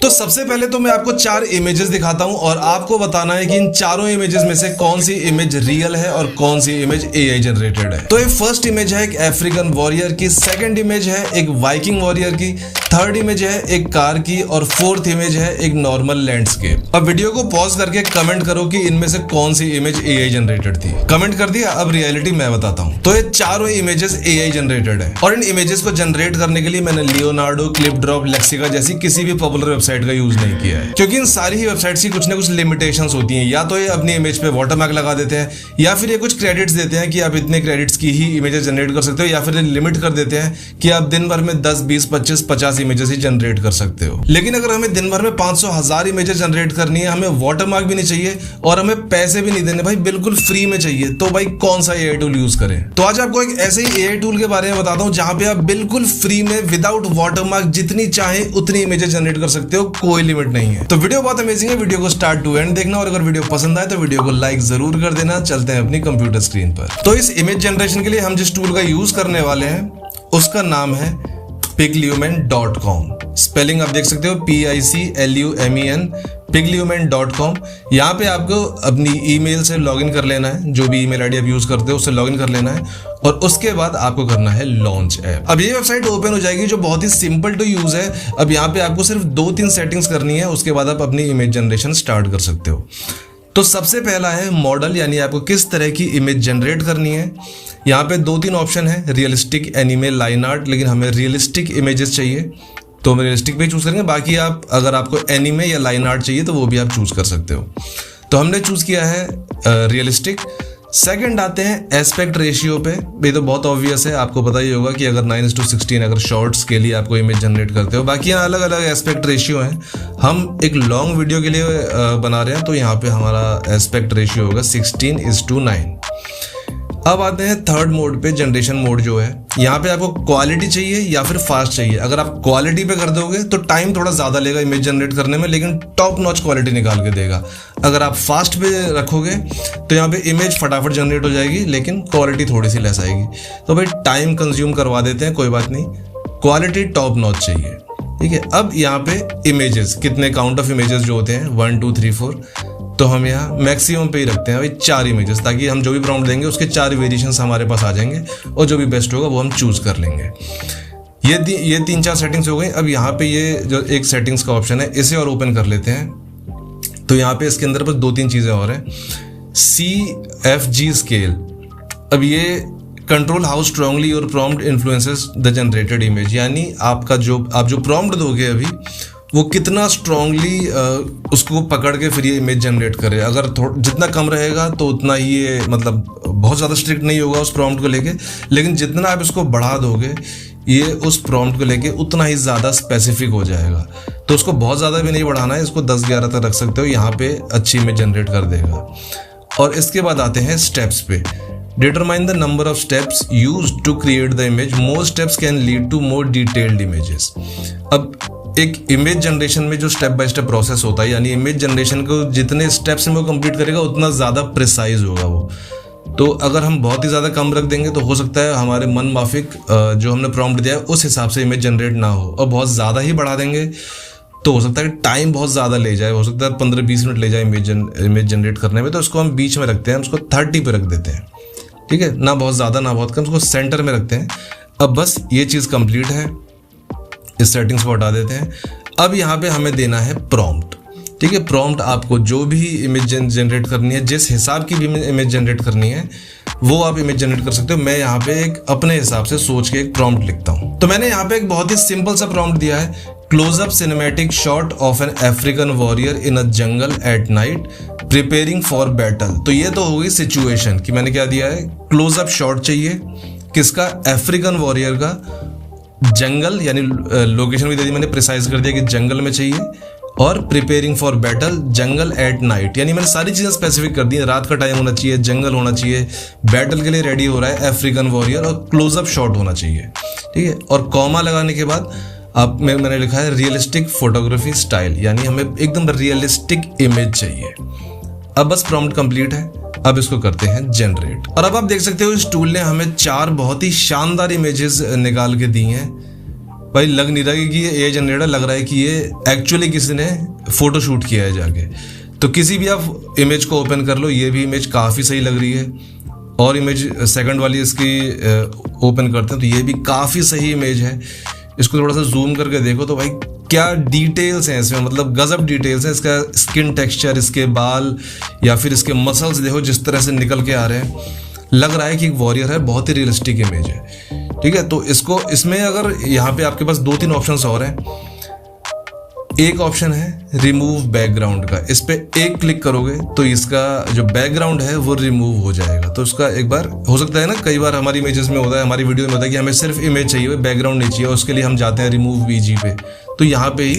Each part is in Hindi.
तो सबसे पहले तो मैं आपको 4 इमेजेस दिखाता हूं और आपको बताना है कि इन चारों इमेजेस में से कौन सी इमेज रियल है और कौन सी इमेज एआई जनरेटेड है। तो ये फर्स्ट इमेज है एक अफ्रीकन वॉरियर की, सेकंड इमेज है एक वाइकिंग वॉरियर की, थर्ड इमेज है एक कार की और फोर्थ इमेज है एक नॉर्मल लैंडस्केप। अब वीडियो को पॉज करके कमेंट करो कि इनमें से कौन सी इमेज एआई जनरेटेड थी। कमेंट कर दिया। अब रियलिटी मैं बताता हूं। तो ये चारों इमेजेस एआई जनरेटेड है और इन इमेजेस को जनरेट करने के लिए मैंने लियोनार्डो, क्लिपड्रॉप, लेक्सिका जैसी किसी भी पॉपुलर वेबसाइट का यूज नहीं किया है, क्योंकि इन सारी ही वेबसाइट्स की कुछ ना कुछ लिमिटेशंस होती हैं। या तो ये अपनी इमेज पे वाटरमार्क लगा देते हैं, या फिर ये कुछ क्रेडिट्स देते हैं कि आप इतने क्रेडिट्स की ही इमेजेस जनरेट कर सकते हो, या फिर लिमिट कर देते हैं कि आप दिन भर में 10, 20, 25, 50 इमेजेस ही जनरेट कर सकते हो। लेकिन अगर हमें दिन भर में 500, 1000 इमेजेस जनरेट करनी है, हमें वाटरमार्क भी नहीं चाहिए और हमें पैसे भी नहीं देने, भाई बिल्कुल फ्री में चाहिए, तो भाई कौन सा एआई टूल यूज करें? तो आज आपको एक ऐसे ही एआई टूल के बारे में बताता हूं जहां पे आप बिल्कुल फ्री में विदाउट वाटरमार्क जितनी चाहे उतनी इमेजेस जनरेट कर सकते हो, कोई लिमिट नहीं है। तो वीडियो बहुत अमेजिंग है, वीडियो को स्टार्ट टू एंड देखना और अगर वीडियो पसंद आए तो वीडियो को लाइक जरूर कर देना। चलते हैं अपनी कंप्यूटर स्क्रीन पर। तो इस इमेज जनरेशन के लिए हम जिस टूल का यूज करने वाले हैं उसका नाम है piglumen.com। स्पेलिंग आप देख सकते हो PICLUMEN, piglumen.com। यहाँ पे आपको अपनी ईमेल से लॉगिन कर लेना है, जो भी ईमेल आईडी आप यूज करते हो उससे लॉगिन कर लेना है और उसके बाद आपको करना है लॉन्च ऐप। अब ये वेबसाइट ओपन हो जाएगी जो बहुत ही सिंपल टू यूज है। अब यहाँ पे आपको सिर्फ 2-3 सेटिंग्स करनी है, उसके बाद आप अपनी इमेज जनरेशन स्टार्ट कर सकते हो। तो सबसे पहला है मॉडल, यानी आपको किस तरह की इमेज जनरेट करनी है। यहाँ पे 2-3 ऑप्शन है, रियलिस्टिक, एनिमे, लाइन आर्ट, लेकिन हमें रियलिस्टिक इमेजेस चाहिए तो हम रियलिस्टिक पे चूज करेंगे। बाकी आप अगर आपको एनिमे या लाइन आर्ट चाहिए तो वो भी आप चूज कर सकते हो। तो हमने चूज किया है रियलिस्टिक। सेकंड आते हैं एस्पेक्ट रेशियो पे। ये तो बहुत ऑब्वियस है, आपको पता ही होगा कि अगर 9:16 अगर शॉर्ट्स के लिए आपको इमेज जनरेट करते हो। बाकी यहाँ अलग अलग एस्पेक्ट रेशियो हैं, हम एक लॉन्ग वीडियो के लिए बना रहे हैं तो यहाँ पे हमारा एस्पेक्ट रेशियो होगा 16:9। अब आते हैं थर्ड मोड पे, जनरेशन मोड जो है। यहाँ पे आपको क्वालिटी चाहिए या फिर फास्ट चाहिए। अगर आप क्वालिटी पे कर दोगे तो टाइम थोड़ा ज़्यादा लेगा इमेज जनरेट करने में, लेकिन टॉप नॉच क्वालिटी निकाल के देगा। अगर आप फास्ट पे रखोगे तो यहाँ पे इमेज फटाफट जनरेट हो जाएगी, लेकिन क्वालिटी थोड़ी सी लेस आएगी। तो भाई टाइम कंज्यूम करवा देते हैं, कोई बात नहीं, क्वालिटी टॉप नॉच चाहिए, ठीक है। अब यहाँ पे इमेजेस, कितने काउंट ऑफ इमेजेस जो होते हैं 1, 2, 3, 4, तो हम यहाँ मैक्सिमम पे ही रखते हैं भाई 4 इमेजेस, ताकि हम जो भी प्रॉम्प्ट देंगे उसके 4 वेरिएशंस हमारे पास आ जाएंगे और जो भी बेस्ट होगा वो हम चूज कर लेंगे। ये 3-4 सेटिंग्स हो गई। अब यहाँ पे ये जो एक सेटिंग्स का ऑप्शन है इसे और ओपन कर लेते हैं। तो यहाँ पे इसके अंदर बस 2-3 चीजें और हैं। CFG स्केल, अब ये control how strongly your prompt influences the generated image, यानी आप जो प्रॉम्प्ट दोगे अभी वो कितना स्ट्रांगली उसको पकड़ के फिर ये इमेज जनरेट करे। अगर जितना कम रहेगा तो उतना ही ये मतलब बहुत ज़्यादा स्ट्रिक्ट नहीं होगा उस प्रॉम्प्ट को लेके, लेकिन जितना आप इसको बढ़ा दोगे ये उस प्रॉम्प्ट को लेके उतना ही ज़्यादा स्पेसिफिक हो जाएगा। तो उसको बहुत ज़्यादा भी नहीं बढ़ाना है, इसको 10-11 तक रख सकते हो, यहाँ पे अच्छी इमेज जनरेट कर देगा। और इसके बाद आते हैं स्टेप्स पे। Determine the number of steps used to create the image, more steps can lead to more detailed images. अब एक इमेज जनरेशन में जो स्टेप बाय स्टेप प्रोसेस होता है, यानी इमेज जनरेशन को जितने स्टेप्स में वो कंप्लीट करेगा उतना ज़्यादा प्रिसाइज होगा वो। तो अगर हम बहुत ही ज़्यादा कम रख देंगे तो हो सकता है हमारे मन माफिक जो हमने प्रॉम्प्ट दिया है उस हिसाब से इमेज जनरेट ना हो, और बहुत ज़्यादा ही बढ़ा देंगे तो हो सकता है कि टाइम बहुत ज़्यादा ले जाए, हो सकता है 15-20 मिनट ले जाए इमेज जनरेट करने में। तो उसको हम बीच में रखते हैं, उसको 30 पे रख देते हैं, ठीक है, ना बहुत ज़्यादा ना बहुत कम, उसको सेंटर में रखते हैं। अब बस ये चीज़ कंप्लीट है, इस सेटिंग्स को हटा देते हैं। अब यहाँ पे हमें देना है प्रॉम्प्ट, ठीक है। प्रॉम्प्ट आपको जो भी इमेज जनरेट करनी है, जिस हिसाब की भी इमेज जनरेट करनी है वो आप इमेज जनरेट कर सकते हो। मैं यहाँ पे एक अपने हिसाब से सोच के एक प्रॉम्प्ट लिखता हूँ। तो मैंने यहाँ पे एक बहुत ही सिंपल सा प्रॉम्प्ट दिया है, close up cinematic shot of an African warrior in a jungle at night preparing for battle. तो ये तो हो गई सिचुएशन कि मैंने क्या दिया है, क्लोजअप शॉट चाहिए किसका, अफ्रीकन वॉरियर का, जंगल यानी लोकेशन भी दे दी मैंने, प्रिसाइज कर दिया कि जंगल में चाहिए, और preparing for battle, jungle at night, यानी मैंने सारी चीज़ें स्पेसिफिक कर दी है। रात का टाइम होना चाहिए, जंगल होना चाहिए, बैटल के लिए रेडी हो रहा है अफ्रीकन वॉरियर, और क्लोजअप शॉट होना चाहिए, ठीक है। और कॉमा लगाने के बाद अब मैंने लिखा है रियलिस्टिक फोटोग्राफी स्टाइल, यानी हमें एकदम रियलिस्टिक इमेज चाहिए। अब बस प्रॉम्प्ट कंप्लीट है, अब इसको करते हैं जनरेट। और अब आप देख सकते हो इस टूल ने हमें 4 बहुत ही शानदार इमेजेस निकाल के दी हैं। भाई लग नहीं रहा कि ये एआई जनरेटर, लग रहा है कि ये एक्चुअली किसी ने फोटो शूट किया है जाके। तो किसी भी आप इमेज को ओपन कर लो, ये भी इमेज काफ़ी सही लग रही है। और इमेज सेकंड वाली इसकी ओपन करते हैं तो ये भी काफ़ी सही इमेज है। इसको थोड़ा सा जूम करके देखो तो भाई क्या डिटेल्स हैं इसमें, मतलब गजब डिटेल्स हैं। इसका स्किन टेक्सचर, इसके बाल या फिर इसके मसल्स देखो जिस तरह से निकल के आ रहे हैं, लग रहा है कि एक वॉरियर है। बहुत ही रियलिस्टिक इमेज है, ठीक है। तो इसमें अगर यहाँ पे आपके पास 2-3 ऑप्शंस और हैं। एक ऑप्शन है रिमूव बैकग्राउंड का, इस पे एक क्लिक करोगे तो इसका जो बैकग्राउंड है वो रिमूव हो जाएगा। तो उसका एक बार हो सकता है ना, कई बार हमारी इमेजेस में होता है, हमारी वीडियो में होता है कि हमें सिर्फ इमेज चाहिए, बैकग्राउंड नहीं चाहिए, उसके लिए हम जाते हैं रिमूव बीजी पे, तो यहाँ पे ही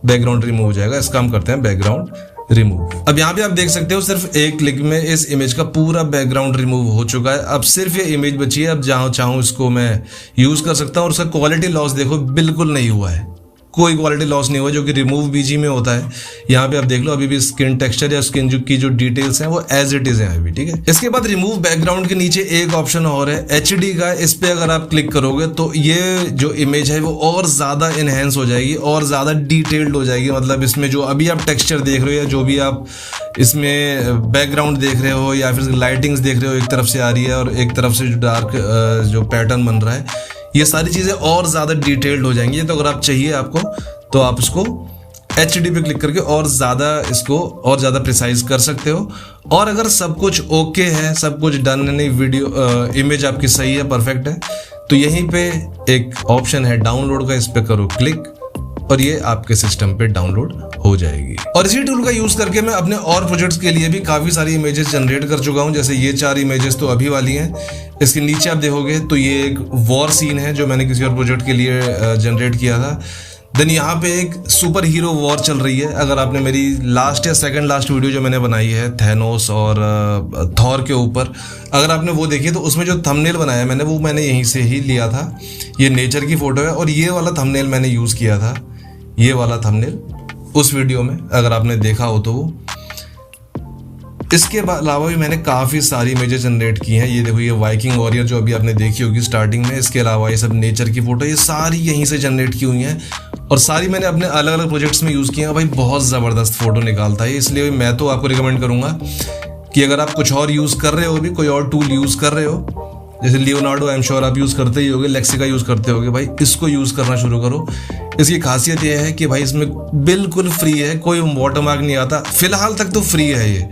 बैकग्राउंड रिमूव हो जाएगा। इसका हम करते हैं बैकग्राउंड रिमूव। अब यहाँ पे आप देख सकते हो सिर्फ एक क्लिक में इस इमेज का पूरा बैकग्राउंड रिमूव हो चुका है। अब सिर्फ ये इमेज बची है। अब जहाँ चाहूँ इसको मैं यूज कर सकता हूँ। और उसका क्वालिटी लॉस देखो बिल्कुल नहीं हुआ है, कोई क्वालिटी लॉस नहीं हुआ, जो कि रिमूव बीजी में होता है। यहाँ पे आप देख लो अभी भी स्किन टेक्सचर या स्किन की जो डिटेल्स हैं वो एज इट इज है अभी, ठीक है। इसके बाद रिमूव बैकग्राउंड के नीचे एक ऑप्शन और है HD का। इस पे अगर आप क्लिक करोगे तो ये जो इमेज है वो और ज्यादा इनहेंस हो जाएगी और ज्यादा डिटेल्ड हो जाएगी। मतलब इसमें जो अभी आप टेक्सचर देख रहे हो या जो भी आप इसमें बैकग्राउंड देख रहे हो या फिर लाइटिंग्स देख रहे हो, एक तरफ से आ रही है और एक तरफ से जो डार्क जो पैटर्न बन रहा है, ये सारी चीज़ें और ज़्यादा डिटेल्ड हो जाएंगी। तो अगर आप चाहिए आपको तो आप इसको HD पे क्लिक करके और ज़्यादा इसको और ज़्यादा प्रिसाइज कर सकते हो। और अगर सब कुछ ओके है, सब कुछ डन है, नहीं वीडियो इमेज आपकी सही है, परफेक्ट है, तो यहीं पे एक ऑप्शन है डाउनलोड का, इस पे करो क्लिक और ये आपके सिस्टम पे डाउनलोड हो जाएगी। और इसी टूल का यूज करके मैं अपने और प्रोजेक्ट्स के लिए भी काफी सारी इमेजेस जनरेट कर चुका हूं। जैसे ये 4 इमेजेस तो अभी वाली हैं। इसके नीचे आप देखोगे तो ये एक वॉर सीन है जो मैंने किसी और प्रोजेक्ट के लिए जनरेट किया था। देन यहाँ पे एक सुपर हीरो वॉर चल रही है। अगर आपने मेरी लास्ट या सेकंड लास्ट वीडियो जो मैंने बनाई है थैनोस और थॉर के ऊपर, अगर आपने वो देखी तो उसमें जो थंबनेल बनाया मैंने वो मैंने यहीं से ही लिया था। ये नेचर की फोटो है और ये वाला थंबनेल मैंने यूज किया था, ये वाला थंबनेल उस वीडियो में, अगर आपने देखा हो तो वो। इसके अलावा भी मैंने काफ़ी सारी इमेजेस जनरेट की हैं। ये देखो ये वाइकिंग वॉरियर जो अभी आपने देखी होगी स्टार्टिंग में। इसके अलावा ये सब नेचर की फोटो, ये सारी यहीं से जनरेट की हुई हैं और सारी मैंने अपने अलग अलग प्रोजेक्ट्स में यूज़ की हैं। भाई बहुत ज़बरदस्त फोटो निकालता है, इसलिए मैं तो आपको रिकमेंड करूँगा कि अगर आप कुछ और यूज़ कर रहे हो, भी कोई और टूल यूज़ कर रहे हो, जैसे लियोनार्डो आई एम श्योर आप यूज़ करते ही होगे, लेक्सिका यूज़ करते होगे, भाई इसको यूज़ करना शुरू करो। इसकी खासियत ये है कि भाई इसमें बिल्कुल फ्री है, कोई वाटरमार्क नहीं आता, फिलहाल तक तो फ्री है ये।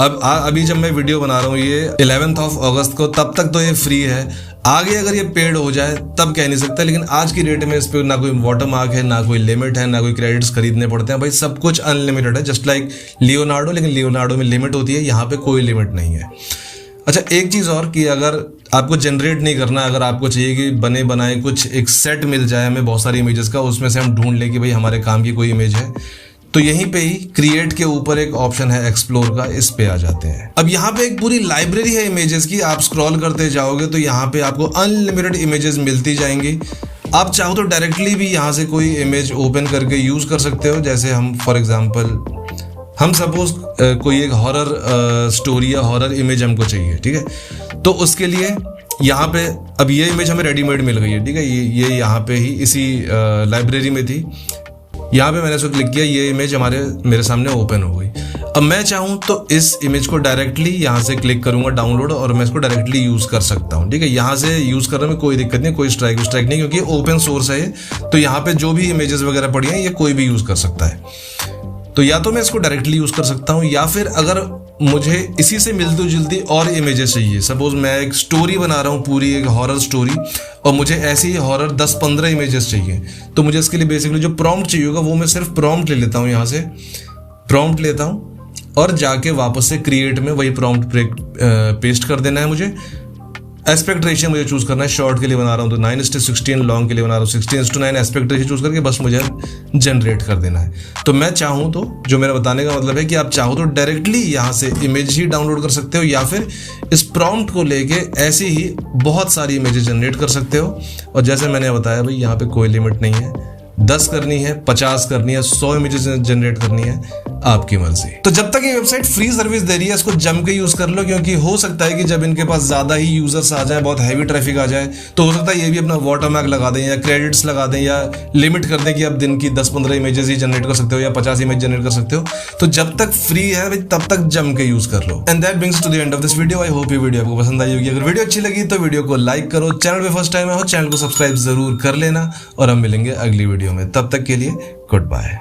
अब अभी जब मैं वीडियो बना रहा हूँ ये 11 अगस्त को, तब तक तो ये फ्री है। आगे अगर ये पेड हो जाए तब कह नहीं सकता, लेकिन आज की डेट में इस पर ना कोई वाटरमार्क है, ना कोई लिमिट है, ना कोई क्रेडिट्स खरीदने पड़ते हैं। भाई सब कुछ अनलिमिटेड है, जस्ट लाइक लियोनार्डो। लेकिन लियोनार्डो में लिमिट होती है, यहाँ पे कोई लिमिट नहीं है। अच्छा एक चीज़ और कि अगर आपको जनरेट नहीं करना, अगर आपको चाहिए कि बने बनाए कुछ एक सेट मिल जाए हमें बहुत सारी इमेजेस का, उसमें से हम ढूंढ लें कि भाई हमारे काम की कोई इमेज है, तो यहीं पे ही क्रिएट के ऊपर एक ऑप्शन है एक्सप्लोर का, इस पे आ जाते हैं। अब यहाँ पे एक पूरी लाइब्रेरी है इमेजेस की। आप स्क्रॉल करते जाओगे तो यहाँ पे आपको अनलिमिटेड इमेजेस मिलती जाएंगी। आप चाहो तो डायरेक्टली भी यहाँ से कोई इमेज ओपन करके यूज कर सकते हो। जैसे हम फॉर एग्जाम्पल हम सपोज कोई एक हॉरर स्टोरी या हॉरर इमेज हमको चाहिए, ठीक है, तो उसके लिए यहाँ पे अब ये इमेज हमें रेडीमेड मिल गई है, ठीक है, ये यहाँ पे ही इसी लाइब्रेरी में थी। यहाँ पे मैंने इसको क्लिक किया, ये इमेज मेरे सामने ओपन हो गई। अब मैं चाहूँ तो इस इमेज को डायरेक्टली यहाँ से क्लिक करूँगा डाउनलोड और मैं इसको डायरेक्टली यूज़ कर सकता हूँ, ठीक है। यहाँ से यूज़ करने में कोई दिक्कत नहीं, कोई स्ट्राइक नहीं, क्योंकि ओपन सोर्स है ये। तो यहाँ पे जो भी इमेजेस वगैरह पड़ी हैं ये कोई भी यूज़ कर सकता है। तो या तो मैं इसको डायरेक्टली यूज़ कर सकता हूँ, या फिर अगर मुझे इसी से मिलती जुलती और इमेजेस चाहिए, सपोज मैं एक स्टोरी बना रहा हूँ पूरी एक हॉरर स्टोरी और मुझे ऐसी ही हॉरर 10-15 इमेजेस चाहिए, तो मुझे इसके लिए बेसिकली जो प्रॉम्प्ट चाहिए होगा वो मैं सिर्फ प्रॉम्प्ट ले लेता हूँ। यहाँ से प्रॉम्प्ट लेता हूँ और जाके वापस से क्रिएट में वही प्रॉम्प्ट पेस्ट कर देना है मुझे। एस्पेक्ट रेशियो मुझे चूज करना है, शॉर्ट के लिए बना रहा हूँ तो 9:16, लॉन्ग के लिए बना रहा हूँ 16:9 एस्पेक्ट रेशियो चूज करके बस मुझे जनरेट कर देना है। तो मैं चाहूँ तो, जो मेरा बताने का मतलब है कि आप चाहो तो डायरेक्टली यहाँ से इमेज ही डाउनलोड कर सकते हो, या फिर इस प्रॉम्प्ट को लेके ऐसे ही बहुत सारी इमेजेस जनरेट कर सकते हो। और जैसे मैंने बताया भाई यहाँ पे कोई लिमिट नहीं है, 10 करनी है, 50 करनी है, 100 इमेजेस जनरेट करनी है, आपकी मर्जी। तो जब तक ये वेबसाइट फ्री सर्विस दे रही है इसको जम के यूज कर लो, क्योंकि हो सकता है कि जब इनके पास ज्यादा ही यूजर्स आ जाए, बहुत हैवी ट्रैफिक आ जाए, तो हो सकता है ये भी अपना वाटरमार्क लगा दें या क्रेडिट्स लगा दें या लिमिट कर दें कि आप दिन की 10-15 इमेजेस ही जनरेट कर सकते हो या 50 इमेज जनरेट कर सकते हो। तो जब तक फ्री है भाई तब तक जम के यूज कर लो। And that brings to the end of this video. I hope ये वीडियो आपको पसंद आई होगी। अगर वीडियो अच्छी लगी तो वीडियो को लाइक करो, चैनल पे फर्स्ट टाइम है हो चैनल को सब्सक्राइब जरूर कर लेना और हम मिलेंगे अगली वीडियो में। तब तक के लिए गुड बाय।